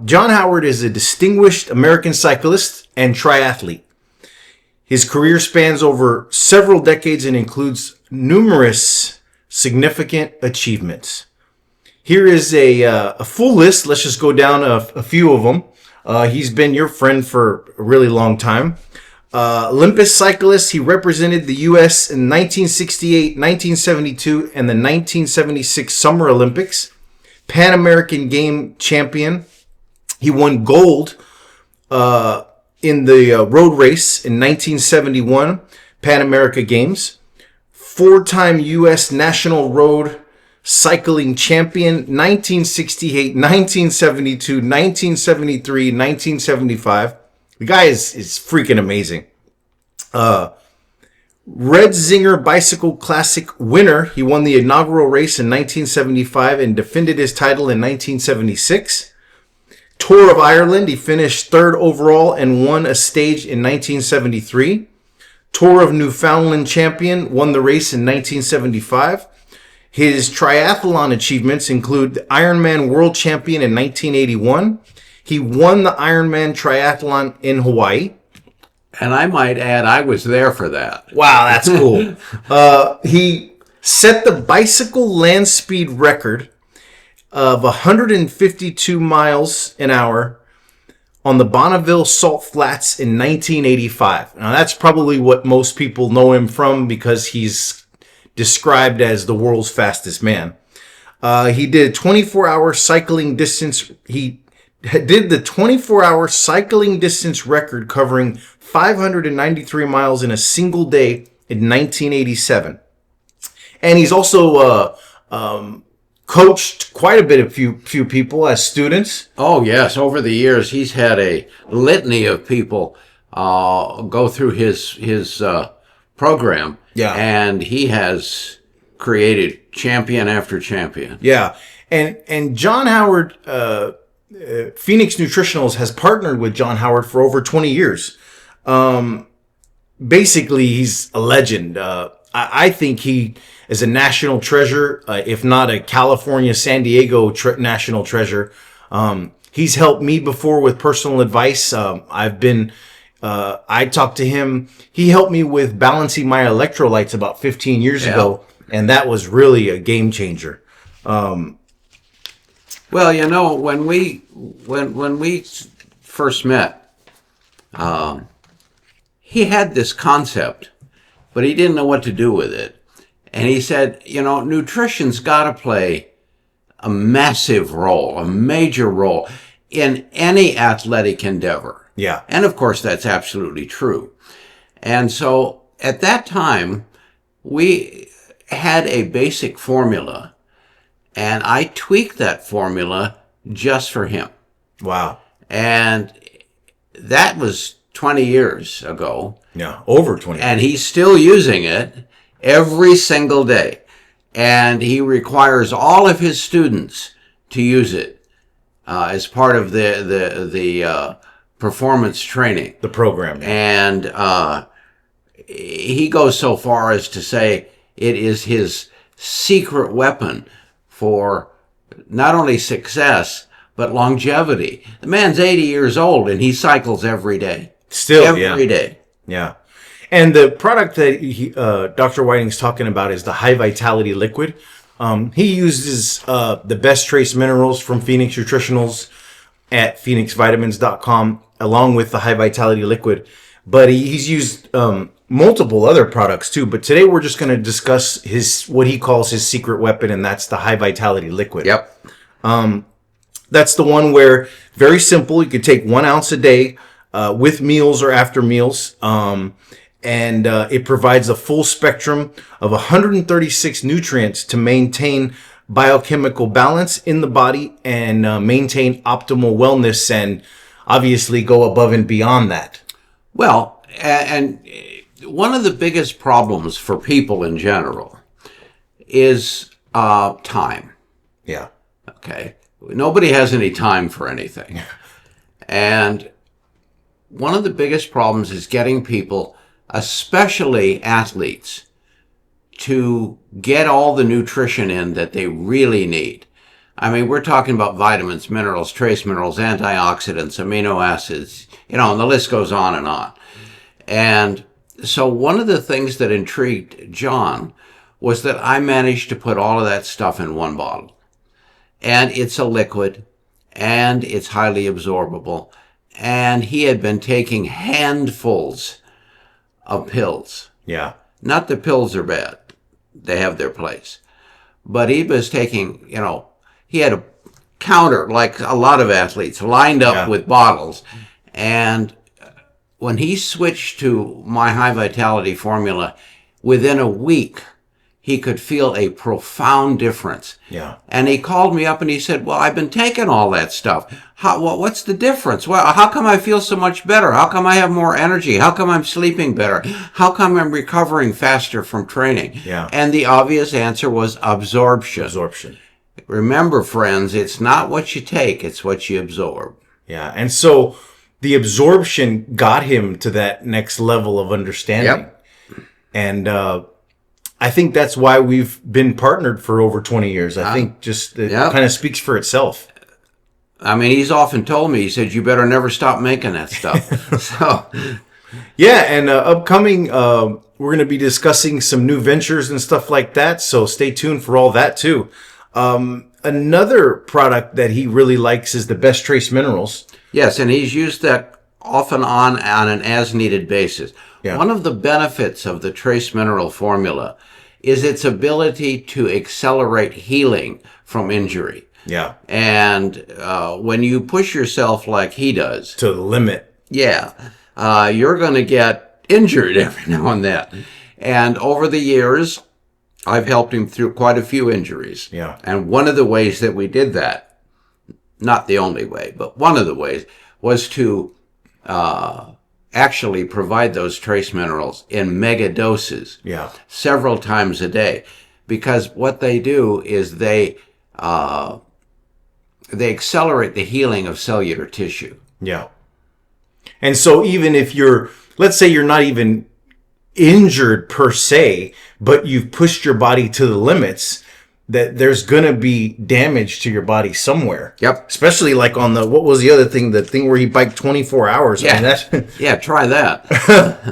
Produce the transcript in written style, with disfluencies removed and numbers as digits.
John Howard is a distinguished American cyclist and triathlete. His career spans over several decades and includes numerous significant achievements. Here is a full list. Let's just go down a few of them. He's been your friend for a really long time. Olympus cyclist, he represented the U.S. in 1968, 1972, and the 1976 Summer Olympics. Pan American Game champion. He won gold in the road race in 1971 Pan America Games. Four-time U.S. National Road Cycling Champion, 1968, 1972, 1973, 1975. The guy is freaking amazing. Red Zinger Bicycle Classic winner. He won the inaugural race in 1975 and defended his title in 1976. Tour of Ireland. He finished third overall and won a stage in 1973. Tour of Newfoundland champion. Won the race in 1975. His triathlon achievements include the Ironman World Champion in 1981. He won the Ironman Triathlon in Hawaii. And I might add, I was there for that. Wow, that's cool. He set the bicycle land speed record of 152 miles an hour on the Bonneville Salt Flats in 1985. Now, that's probably what most people know him from because he's described as the world's fastest man. He did 24-hour cycling distance. He did the 24-hour cycling distance record covering 593 miles in a single day in 1987. And he's also coached quite a bit of few people as students. Oh, yes. Over the years, he's had a litany of people go through his program. Yeah. And he has created champion after champion. Yeah. And John Howard, Phoenix Nutritionals has partnered with John Howard for over 20 years. Basically, he's a legend. I think he is a national treasure, if not a California, San Diego national treasure. He's helped me before with personal advice. I talked to him. He helped me with balancing my electrolytes about 15 years ago, and that was really a game changer. Well, you know, when we first met, he had this concept, but he didn't know what to do with it. And he said, you know, nutrition's got to play a massive role, a major role in any athletic endeavor. Yeah. And of course, that's absolutely true. And so at that time, we had a basic formula, and I tweaked that formula just for him. Wow. And that was 20 years ago. Yeah, over 20 years. And he's still using it every single day. And he requires all of his students to use it as part of the performance training. The program. And he goes so far as to say it is his secret weapon for not only success, but longevity. The man's 80 years old and he cycles every day. Still, every day. Yeah. And the product that Dr. Whiting's talking about is the High Vitality Liquid. He uses the best trace minerals from Phoenix Nutritionals at phoenixvitamins.com along with the High Vitality Liquid. But he's used multiple other products too. But today we're just going to discuss what he calls his secret weapon, and that's the High Vitality Liquid. Yep. That's the one where, very simple, you could take 1 ounce a day with meals or after meals. And it provides a full spectrum of 136 nutrients to maintain biochemical balance in the body and maintain optimal wellness and obviously go above and beyond that. Well, and one of the biggest problems for people in general is time. Yeah. Okay. Nobody has any time for anything. And one of the biggest problems is getting people, especially athletes, to get all the nutrition in that they really need. I mean, we're talking about vitamins, minerals, trace minerals, antioxidants, amino acids, and the list goes on and on. And so one of the things that intrigued John was that I managed to put all of that stuff in one bottle. And it's a liquid, and it's highly absorbable. And he had been taking handfuls of pills. Yeah. Not that pills are bad. They have their place. But he was taking, he had a counter, like a lot of athletes, lined up with bottles. And when he switched to my high vitality formula, within a week, he could feel a profound difference. Yeah. And he called me up and he said, well, I've been taking all that stuff. What's the difference? Well, how come I feel so much better? How come I have more energy? How come I'm sleeping better? How come I'm recovering faster from training? Yeah. And the obvious answer was absorption. Absorption. Remember, friends, it's not what you take, it's what you absorb. Yeah. And so the absorption got him to that next level of understanding. Yep. And I think that's why we've been partnered for over 20 years. I think just it kind of speaks for itself. I mean, he's often told me, he said, you better never stop making that stuff. So, yeah, and upcoming, we're going to be discussing some new ventures and stuff like that. So stay tuned for all that too. Another product that he really likes is the Best Trace Minerals. yes, and he's used that off and on an as-needed basis. Yeah. One of the benefits of the trace mineral formula is its ability to accelerate healing from injury. Yeah. And when you push yourself like he does, To the limit. you're going to get injured every now and then. And over the years, I've helped him through quite a few injuries. Yeah. And one of the ways that we did that, not the only way, but one of the ways, was to actually provide those trace minerals in mega doses Yeah. several times a day. Because what they do is they accelerate the healing of cellular tissue. Yeah. And so even if let's say you're not even injured per se, but you've pushed your body to the limits, that there's going to be damage to your body somewhere. Yep. Especially like on what was the other thing? The thing where he biked 24 hours. Yeah. I mean, that's Yeah, try that.